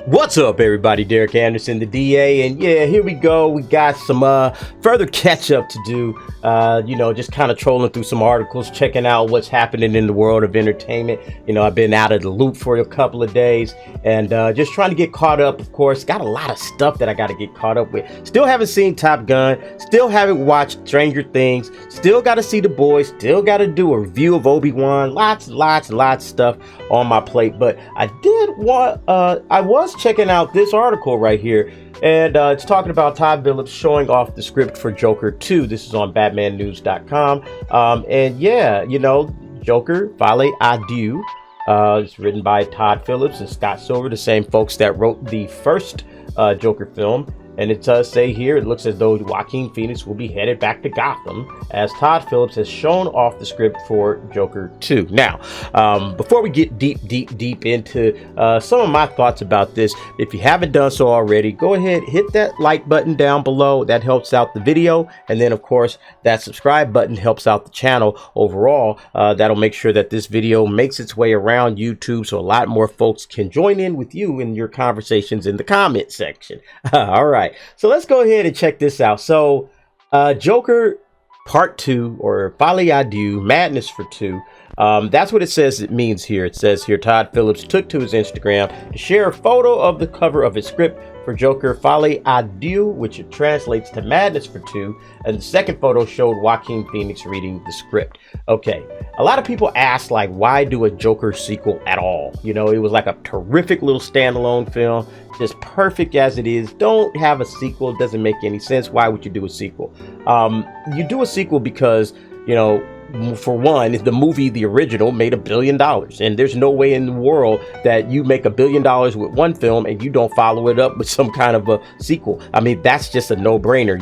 What's up, everybody? Derek Anderson, the DA, and yeah, here we go. We got some further catch up to do. Just kind of trolling through some articles, checking out what's happening in the world of entertainment. I've been out of the loop for a couple of days, and just trying to get caught up. Of course, got a lot of stuff that I got to get caught up with. Still haven't seen Top Gun. Still haven't watched Stranger Things. Still got to see The Boys. Still got to do a review of Obi-Wan. Lots of stuff on my plate. But I was checking out this article right here, and it's talking about Todd Phillips showing off the script for Joker 2. This is on BatmanNews.com. Joker, Folie A Deux. It's written by Todd Phillips and Scott Silver, the same folks that wrote the first Joker film. And it does say here, it looks as though Joaquin Phoenix will be headed back to Gotham as Todd Phillips has shown off the script for Joker 2. Now, before we get deep into some of my thoughts about this, if you haven't done so already, go ahead, hit that like button down below. That helps out the video. And then, of course, that subscribe button helps out the channel overall. That'll make sure that this video makes its way around YouTube so a lot more folks can join in with you in your conversations in the comment section. All right. So let's go ahead and check this out. So Joker Part 2, or Folie A Deux, Madness for Two. That's what it says it means here. It says here, Todd Phillips took to his Instagram to share a photo of the cover of his script for Joker Folie A Deux, which translates to Madness for Two, and the second photo showed Joaquin Phoenix reading the script. Okay, a lot of people ask, like, why do a Joker sequel at all? It was like a terrific little standalone film, just perfect as it is. Don't have a sequel, it doesn't make any sense. Why would you do a sequel? You do a sequel because, for one, the movie, the original, made $1 billion, and there's no way in the world that you make $1 billion with one film and you don't follow it up with some kind of a sequel. I mean, that's just a no-brainer.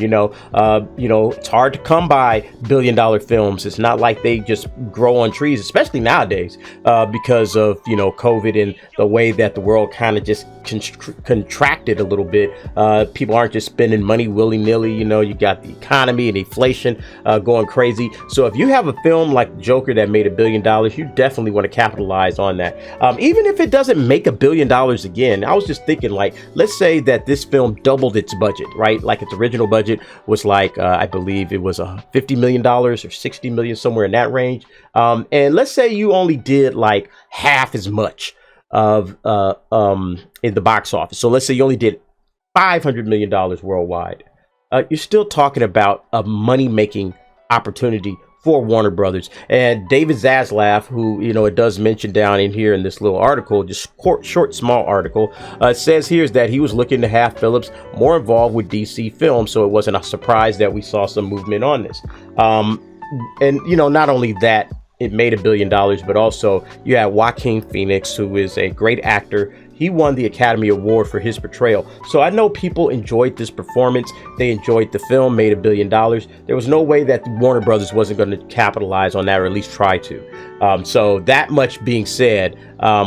It's hard to come by $1 billion films. It's not like they just grow on trees, especially nowadays, because of COVID and the way that the world kind of just contracted a little bit. People aren't just spending money willy-nilly. You got the economy and inflation going crazy. So if you have a film like Joker that made $1 billion, you definitely want to capitalize on that. Even if it doesn't make $1 billion again, I was just thinking, like, let's say that this film doubled its budget, right? Like its original budget was like, I believe it was $50 million or $60 million, somewhere in that range. And let's say you only did like half as much of in the box office. So let's say you only did $500 million worldwide. You're still talking about a money-making opportunity for Warner Brothers. And David Zaslav, who it does mention down in here in this little article, just short small article, says here is that he was looking to have Phillips more involved with DC films, so it wasn't a surprise that we saw some movement on this. And not only that, it made $1 billion, but also you have Joaquin Phoenix, who is a great actor. He won the Academy Award for his portrayal. So I know people enjoyed this performance. They enjoyed the film, made $1 billion. There was no way that Warner Brothers wasn't going to capitalize on that, or at least try to. So that much being said,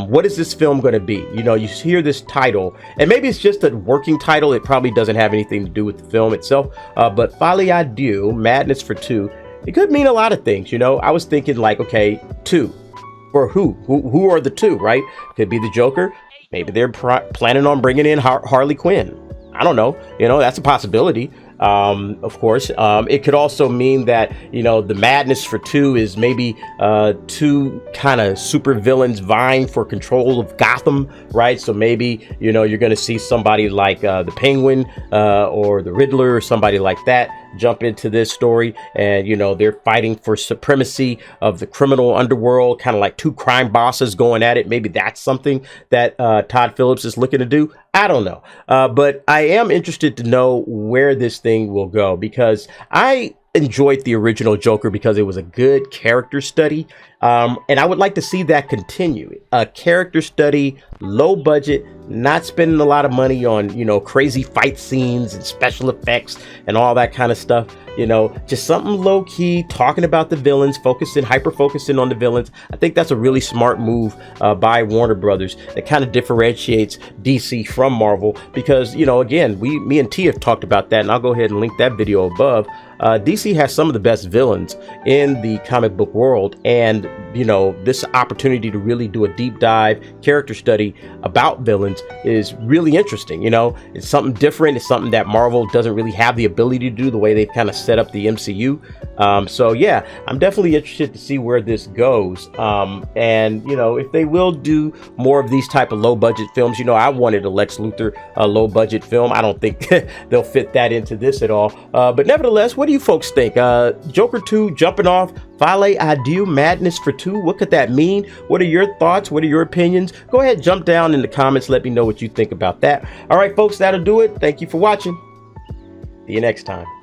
what is this film going to be? You hear this title, and maybe it's just a working title. It probably doesn't have anything to do with the film itself. But Folie A Deux, Madness for Two, it could mean a lot of things. I was thinking, like, okay, two. For who? Who are the two, right? Could be the Joker. Maybe they're planning on bringing in Harley Quinn. I don't know. That's a possibility. Of course, it could also mean that, the Madness for Two is maybe two kind of super villains vying for control of Gotham, right? So maybe, you're going to see somebody like the Penguin or the Riddler or somebody like that jump into this story, and they're fighting for supremacy of the criminal underworld, kind of like two crime bosses going at it. Maybe that's something that Todd Phillips is looking to do. I don't know, but I am interested to know where this thing will go, because I enjoyed the original Joker because it was a good character study, and I would like to see that continue. A character study, low budget, not spending a lot of money on crazy fight scenes and special effects and all that kind of stuff. Just something low key, talking about the villains, hyper focusing on the villains. I think that's a really smart move by Warner Brothers that kind of differentiates DC from Marvel, because again, me and T have talked about that, and I'll go ahead and link that video above. DC has some of the best villains in the comic book world, and you know, this opportunity to really do a deep dive character study about villains is really interesting. You know, it's something different. It's something that Marvel doesn't really have the ability to do the way they've kind of set up the MCU. So yeah, I'm definitely interested to see where this goes. And you know, if they will do more of these type of low budget films, you know, I wanted a Lex Luthor low budget film. I don't think they'll fit that into this at all. But nevertheless, what do you folks think? Joker 2 jumping off, Folie A Deux, Madness for 2. What could that mean? What are your thoughts? What are your opinions? Go ahead, jump down in the comments. Let me know what you think about that. All right, folks, that'll do it. Thank you for watching. See you next time.